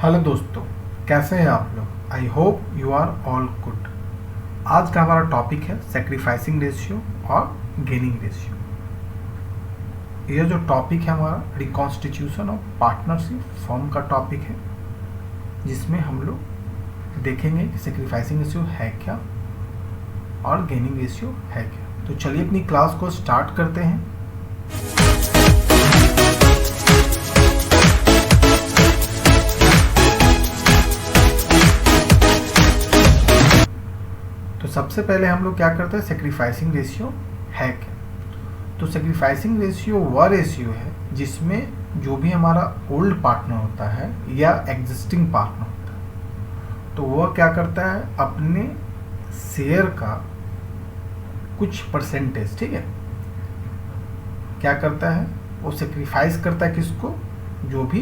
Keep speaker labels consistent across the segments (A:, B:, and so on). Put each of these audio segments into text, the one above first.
A: Hello दोस्तों, कैसे हैं आप लोग। I hope you are all good. आज का हमारा टॉपिक है सेक्रीफाइसिंग रेशियो और गेनिंग रेशियो। ये जो टॉपिक है हमारा रिकॉन्स्टिट्यूशन ऑफ पार्टनरशिप फॉर्म का टॉपिक है, जिसमें हम लोग देखेंगे कि सेक्रीफाइसिंग रेशियो है क्या और गेनिंग रेशियो है क्या। तो चलिए अपनी क्लास को स्टार्ट करते हैं। तो सबसे पहले हम लोग क्या करते हैं, सेक्रीफाइसिंग रेशियो है क्या। तो सेक्रीफाइसिंग रेशियो वह रेशियो है जिसमें जो भी हमारा ओल्ड पार्टनर होता है या एग्जिस्टिंग पार्टनर होता है, तो वह क्या करता है, अपने शेयर का कुछ परसेंटेज, ठीक है, क्या करता है, वो सेक्रीफाइस करता है। किसको? जो भी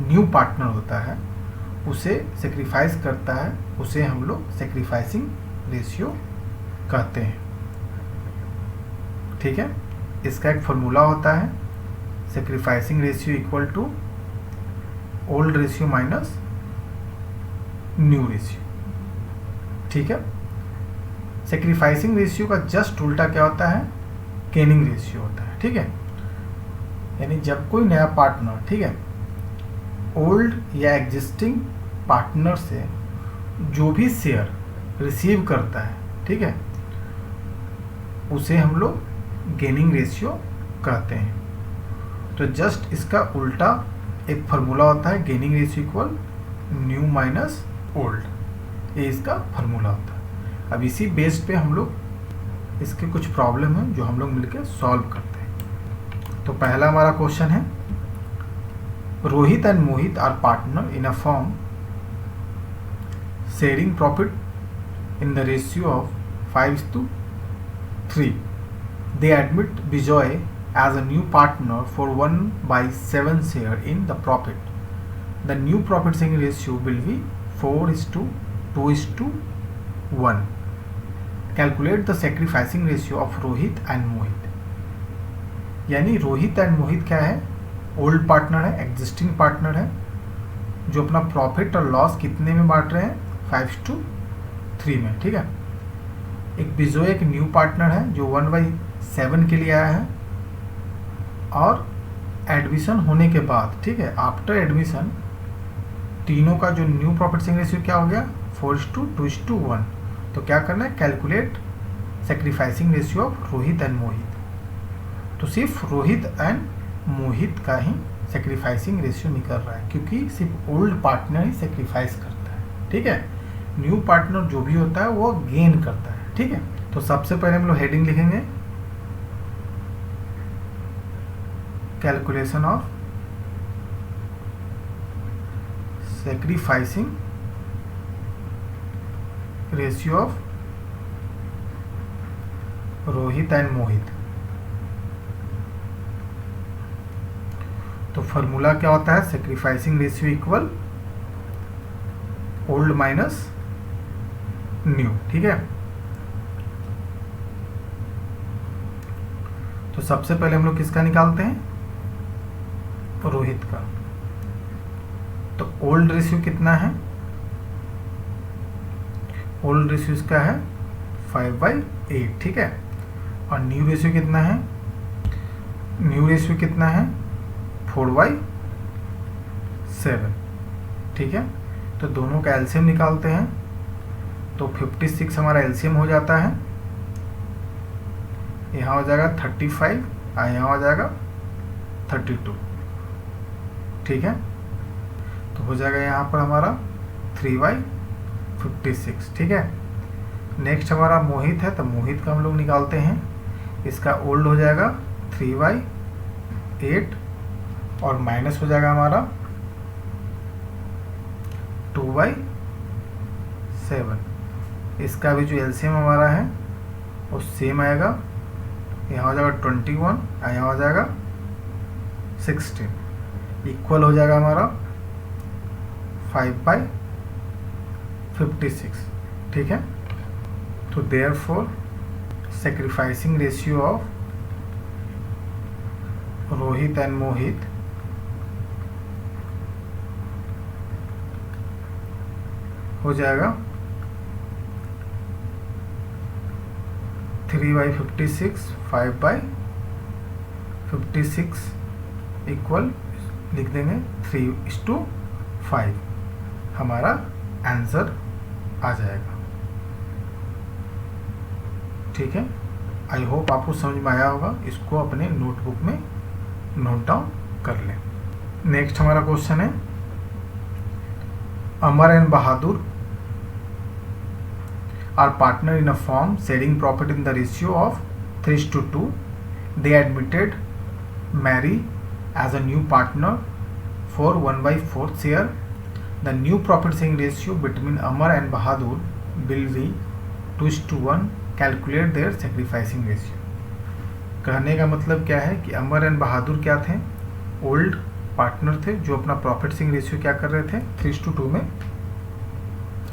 A: न्यू पार्टनर होता है उसे सेक्रीफाइस करता है, उसे हम लोग सेक्रीफाइसिंग रेशियो कहते हैं। ठीक है, इसका एक फॉर्मूला होता है, sacrificing ratio equal to old ratio minus new ratio. ठीक है, सेक्रीफाइसिंग रेशियो का जस्ट उल्टा क्या होता है, गेनिंग रेशियो होता है। ठीक है, यानी जब कोई नया पार्टनर, ठीक है, ओल्ड या एग्जिस्टिंग पार्टनर से जो भी शेयर रिसीव करता है, ठीक है, उसे हम लोग गेनिंग रेशियो कहते हैं। तो जस्ट इसका उल्टा एक फार्मूला होता है, gaining ratio equal new minus old, ये इसका फार्मूला होता है। अब इसी बेस्ड पे हम लोग इसके कुछ प्रॉब्लम हैं जो हम लोग मिलकर सॉल्व करते हैं। तो पहला हमारा क्वेश्चन है, Rohit and Mohit are partner in a firm sharing profit in the ratio of 5:3. They admit Bijoy as a new partner for 1/7 share in the profit. The new profit sharing ratio will be 4:2:1. Calculate the sacrificing ratio of Rohit and Mohit. यानी Rohit and मोहित क्या है, old partner है, existing partner है, जो अपना profit और loss कितने में बांट रहे हैं, 5:3 में। ठीक है, एक बिजोय एक न्यू पार्टनर है जो 1/7 के लिए आया है, और एडमिशन होने के बाद, ठीक है, आफ्टर एडमिशन तीनों का जो न्यू प्रॉफिट शेयरिंग रेशियो क्या हो गया, 4:2:1। तो क्या करना है, calculate sacrificing ratio of Rohit and Mohit. तो सिर्फ रोहित एंड मोहित का ही सेक्रीफाइसिंग रेशियो निकल रहा है, क्योंकि सिर्फ ओल्ड पार्टनर ही सेक्रीफाइस करता है। ठीक है, न्यू पार्टनर जो भी होता है वो गेन करता है। ठीक है, तो सबसे पहले हम लोग हेडिंग लिखेंगे, calculation of sacrificing ratio of Rohit and Mohit. तो फॉर्मूला क्या होता है, sacrificing ratio equal old minus new. ठीक है, तो सबसे पहले हम लोग किसका निकालते हैं, रोहित का। तो ओल्ड रेशियो कितना है, ओल्ड रेशियो इसका है 5/8। ठीक है, और न्यू रेशियो कितना है, न्यू रेशियो कितना है, 4/7। ठीक है, तो दोनों का एलसीएम निकालते हैं, तो 56 हमारा एलसीएम हो जाता है, यहाँ हो जाएगा 35 और यहाँ हो जाएगा 32। ठीक है, तो हो जाएगा यहाँ पर हमारा 3/56। ठीक है, नेक्स्ट हमारा मोहित है, तो मोहित का हम लोग निकालते हैं, इसका ओल्ड हो जाएगा 3/8 और माइनस हो जाएगा हमारा 2/7। इसका भी जो एलसीएम हमारा है वो सेम आएगा, यहाँ हो जाएगा 21 और यहाँ हो जाएगा 16, इक्वल हो जाएगा हमारा 5/56। ठीक है, तो therefore sacrificing ratio of Rohit and Mohit हो जाएगा 3/56, 5/56 इक्वल लिख देंगे 3:5, हमारा आंसर आ जाएगा। ठीक है, आई होप आपको समझ में आया होगा। इसको अपने नोटबुक में नोट डाउन कर लें। नेक्स्ट हमारा क्वेश्चन है, Amar and Bahadur are partner in a firm sharing profit in the ratio of 3:2. They admitted Mary as a new partner for 1/4 share. The new profit sharing ratio between Amar and Bahadur will be 2:1. Calculate their sacrificing ratio. कहने का मतलब क्या है कि अमर and बहादुर क्या थे, old partner थे जो अपना प्रॉफिट शेयरिंग रेशियो क्या कर रहे थे, 3:2 में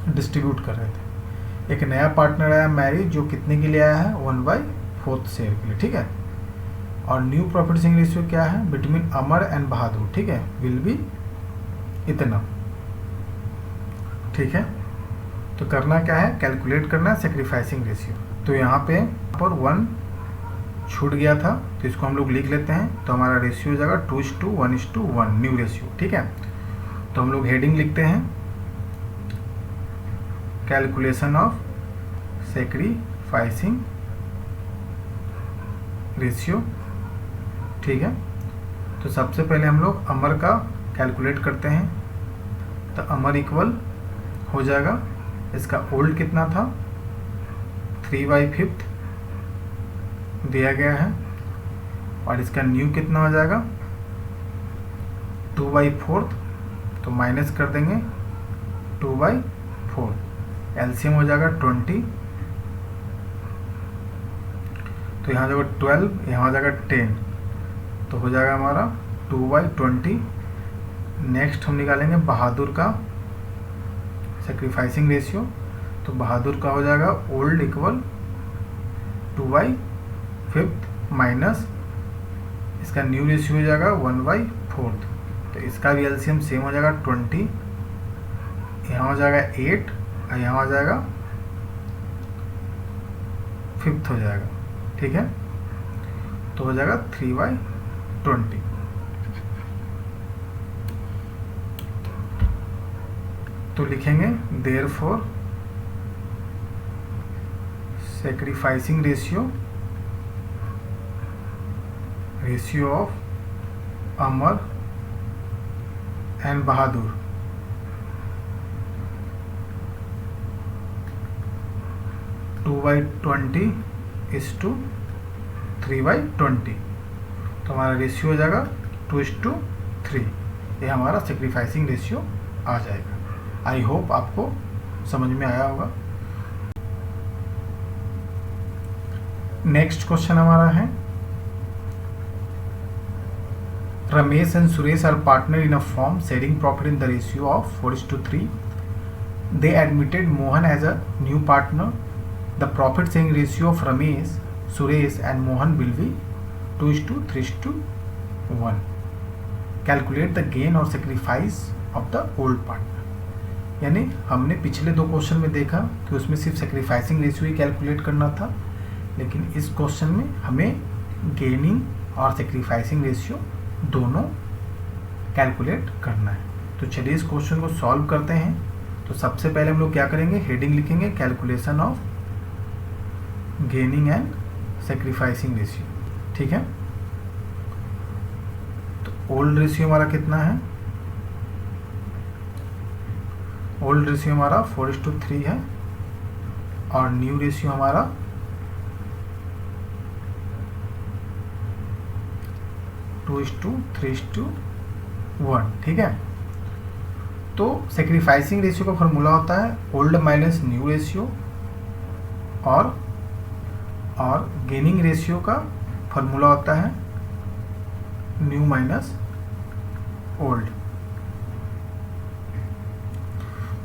A: डिस्ट्रीब्यूट कर रहे थे। एक नया पार्टनर आया मैरी जो कितने के लिए आया है, 1/4 शेयर के लिए। ठीक है, और न्यू प्रॉफिट शेयरिंग रेशियो क्या है बिटवीन अमर एंड बहादुर, ठीक है, विल बी इतना। ठीक है, तो करना क्या है, कैलकुलेट करना है सेक्रीफाइसिंग रेशियो। तो यहाँ पे पर 1 छूट गया था तो इसको हम लोग लिख लेते हैं। तो हमारा रेशियो हो जाएगा 2:1:1 न्यू रेशियो। ठीक है, तो हम लोग हेडिंग लिखते हैं कैलकुलेशन ऑफ सेक्रीफाइसिंग रेशियो। ठीक है, तो सबसे पहले हम लोग अमर का कैलकुलेट करते हैं। तो अमर इक्वल हो जाएगा, इसका ओल्ड कितना था 3/5 दिया गया है, और इसका न्यू कितना हो जाएगा 2/4, तो माइनस कर देंगे 2/4, एलसीएम हो जाएगा 20, तो यहाँ जाएगा 12, यहाँ हो जाएगा 10, तो हो जाएगा हमारा 2/20। नेक्स्ट हम निकालेंगे बहादुर का सेक्रीफाइसिंग रेशियो। तो बहादुर का हो जाएगा ओल्ड इक्वल 2/5 माइनस इसका न्यू रेशियो हो जाएगा 1/4, तो इसका भी एलसीएम सेम हो जाएगा 20, यहाँ हो जाएगा 8 और यहाँ हो जाएगा 5 हो जाएगा। ठीक है, तो हो जाएगा 3/20। तो लिखेंगे therefore sacrificing ratio of Amar and Bahadur to 2/20:3/20, तो हमारा रेशियो हो जाएगा 2:3। ये हमारा सेक्रीफाइसिंग रेशियो आ जाएगा। आई होप आपको समझ में आया होगा। नेक्स्ट क्वेश्चन हमारा है, Ramesh and Suresh are partner in a firm sharing profit in the ratio of 4:3. They admitted Mohan as a new partner. The profit sharing ratio of Ramesh, Suresh and Mohan will be 2:3:1. Calculate the gain or sacrifice of the old partner. यानी हमने पिछले 2 question में देखा कि उसमें सिर्फ sacrificing ratio ही calculate करना था, लेकिन इस क्वेश्चन में हमें गेनिंग और सेक्रीफाइसिंग रेशियो दोनों कैलकुलेट करना है। तो चलिए इस क्वेश्चन को सॉल्व करते हैं। तो सबसे पहले हम लोग क्या करेंगे, हेडिंग लिखेंगे calculation of gaining and sacrificing ratio. ठीक है, तो ओल्ड रेशियो हमारा कितना है, ओल्ड रेशियो हमारा 4:3 है, और न्यू रेशियो हमारा 2:3:1। ठीक है, तो सेक्रीफाइसिंग रेशियो का फॉर्मूला होता है ओल्ड माइनस न्यू रेशियो, और गेनिंग रेशियो का फॉर्मूला होता है न्यू माइनस ओल्ड।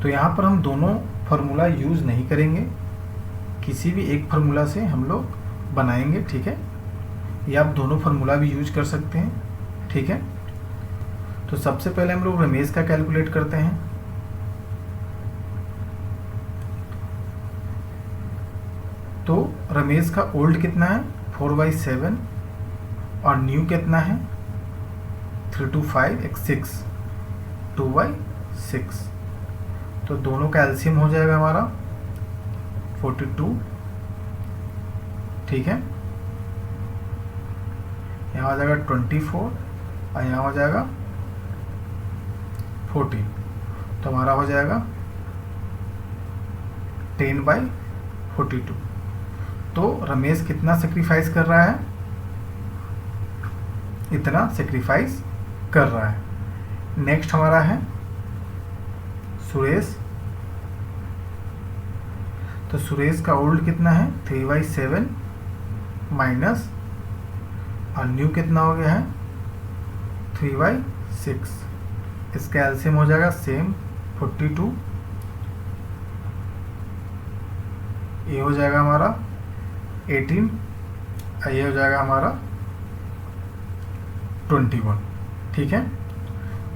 A: तो यहाँ पर हम दोनों फार्मूला यूज़ नहीं करेंगे, किसी भी एक फार्मूला से हम लोग बनाएंगे। ठीक है, या आप दोनों फार्मूला भी यूज कर सकते हैं। ठीक है, तो सबसे पहले हम लोग रमेश का कैलकुलेट करते हैं। तो रमेश का ओल्ड कितना है 4/7 और न्यू कितना है 3 to 5 एक 6 2/6। तो दोनों का एलसीएम हो जाएगा हमारा 42। ठीक है, यहाँ हो जाएगा 24 और यहाँ हो जाएगा 14। तो हमारा हो जाएगा 10/42। तो रमेश कितना सेक्रीफाइस कर रहा है, इतना सेक्रीफाइस कर रहा है। नेक्स्ट हमारा है सुरेश। तो सुरेश का ओल्ड कितना है 3/7 माइनस और न्यू कितना हो गया है 3/6। इसका एलसीएम हो जाएगा सेम 42। ये हो जाएगा हमारा 18 और ये हो जाएगा हमारा 21। ठीक है,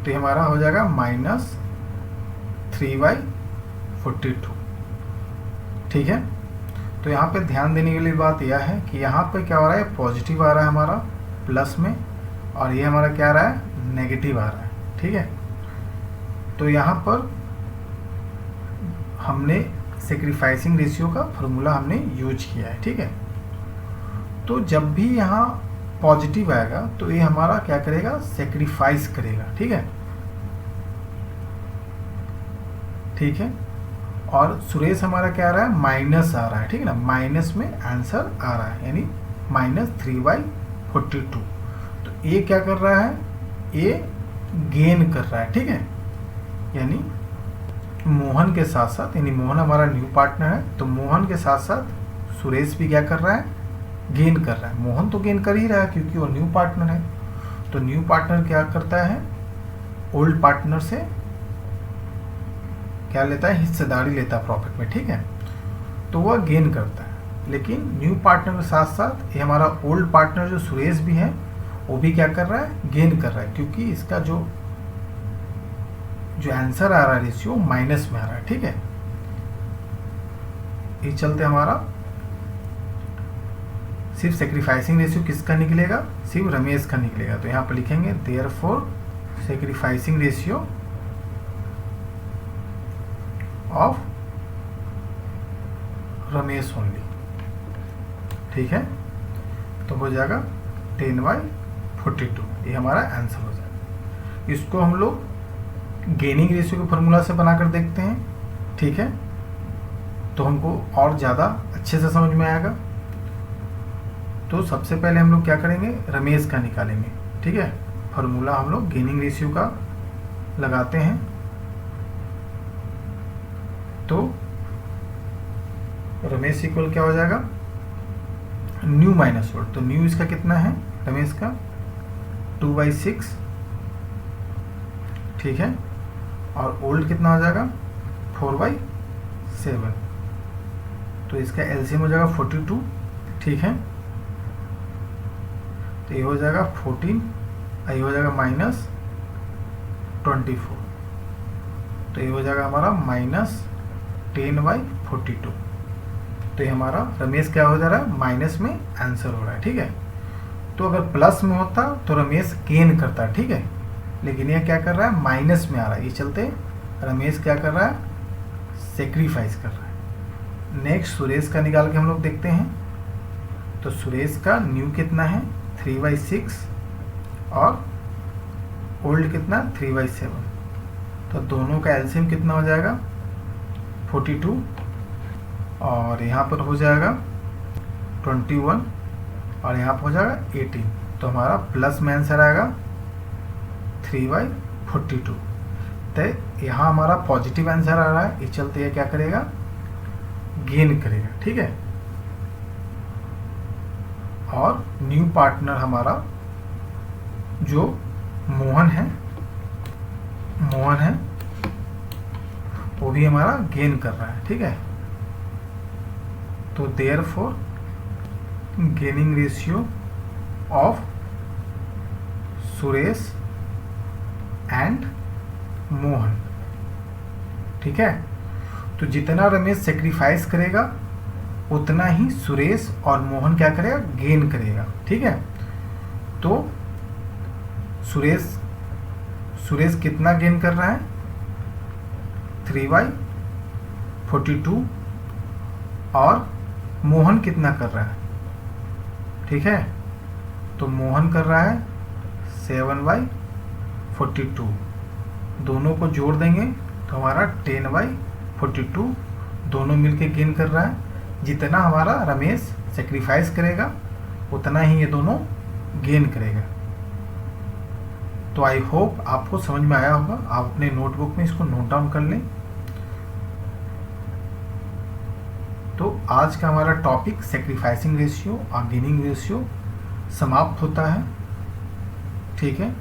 A: तो ये हमारा हो जाएगा -3/42। ठीक है, तो यहाँ पे ध्यान देने के लिए बात यह है कि यहाँ पे क्या हो रहा है, पॉजिटिव आ रहा है हमारा प्लस में, और ये हमारा क्या आ रहा है, नेगेटिव आ रहा है। ठीक है, तो यहाँ पर हमने सेक्रीफाइसिंग रेशियो का फॉर्मूला हमने यूज किया है। ठीक है, तो जब भी यहाँ पॉजिटिव आएगा तो ये हमारा क्या करेगा, सेक्रीफाइस करेगा। ठीक है, ठीक है, और सुरेश हमारा क्या आ रहा है, माइनस आ रहा है। ठीक है ना, माइनस में आंसर आ रहा है, यानी -3/42। तो ये क्या कर रहा है, ये गेन कर रहा है। ठीक है, यानी मोहन के साथ साथ, यानी मोहन हमारा न्यू पार्टनर है, तो मोहन के साथ साथ सुरेश भी क्या कर रहा है, गेन कर रहा है। मोहन तो गेन कर ही रहा है क्योंकि वो न्यू पार्टनर है। तो न्यू पार्टनर क्या करता है, ओल्ड पार्टनर से क्या लेता है, हिस्सेदारी लेता है प्रॉफिट में। ठीक है, तो वह गेन करता है। लेकिन न्यू पार्टनर के साथ साथ ये हमारा ओल्ड पार्टनर जो सुरेश भी है, वो भी क्या कर रहा है, गेन कर रहा है, क्योंकि इसका जो आंसर आ रहा है रेशियो माइनस में आ रहा है। ठीक है, ये चलते हमारा सिर्फ सेक्रीफाइसिंग रेशियो किसका निकलेगा, सिर्फ रमेश का निकलेगा। तो यहाँ पर लिखेंगे therefore sacrificing ratio of Ramesh only. ठीक है, तो हो जाएगा 10/42। ये हमारा आंसर हो जाएगा। इसको हम लोग गेनिंग रेशियो के फॉर्मूला से बनाकर देखते हैं। ठीक है, तो हमको और ज़्यादा अच्छे से समझ में आएगा। तो सबसे पहले हम लोग क्या करेंगे, रमेश का निकालेंगे। ठीक है, फॉर्मूला हम लोग गेनिंग रेशियो का लगाते हैं। तो रमेश इक्वल क्या हो जाएगा, न्यू माइनस ओल्ड। तो न्यू इसका कितना है, रमेश का 2/6। ठीक है, और ओल्ड कितना हो जाएगा 4/7। तो इसका एलसीएम हो जाएगा 42। ठीक है, तो ये हो जाएगा 14, ये हो जाएगा -24। तो ये हो जाएगा हमारा -10/42। तो ये हमारा रमेश क्या हो जा रहा है, माइनस में आंसर हो रहा है। ठीक है, तो अगर प्लस में होता तो रमेश गेन करता है। ठीक है, लेकिन ये क्या कर रहा है, माइनस में आ रहा है, ये चलते रमेश क्या कर रहा है, सेक्रीफाइस कर रहा है। नेक्स्ट सुरेश का निकाल के हम लोग देखते हैं। तो सुरेश का न्यू कितना है 3/6 और ओल्ड कितना 3/7। तो दोनों का एलसीएम कितना हो जाएगा 42, और यहाँ पर हो जाएगा 21 और यहाँ पर हो जाएगा 18। तो हमारा प्लस में आंसर आएगा 3/42। तो यहाँ हमारा पॉजिटिव आंसर आ रहा है, ये चलते ये क्या करेगा, गेन करेगा। ठीक है, और न्यू पार्टनर हमारा जो मोहन है वो भी हमारा गेन कर रहा है। ठीक है, तो therefore gaining ratio of Suresh and Mohan. ठीक है, तो जितना रमेश सेक्रीफाइस करेगा उतना ही सुरेश और मोहन क्या करेगा, गेन करेगा। ठीक है, तो सुरेश कितना गेन कर रहा है, 3/42, और मोहन कितना कर रहा है, ठीक है, तो मोहन कर रहा है 7/42। दोनों को जोड़ देंगे तो हमारा 10/42 दोनों मिलके गेन कर रहा है। जितना हमारा रमेश सेक्रीफाइस करेगा उतना ही ये दोनों गेन करेगा। तो आई होप आपको समझ में आया होगा। आप अपने नोटबुक में इसको नोट डाउन कर लें। तो आज का हमारा टॉपिक सेक्रीफाइसिंग रेशियो और गेनिंग रेशियो समाप्त होता है। ठीक है,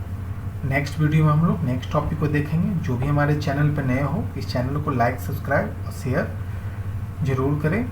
A: नेक्स्ट वीडियो में हम लोग नेक्स्ट टॉपिक को देखेंगे। जो भी हमारे चैनल पर नए हो, इस चैनल को लाइक, सब्सक्राइब और शेयर जरूर करें।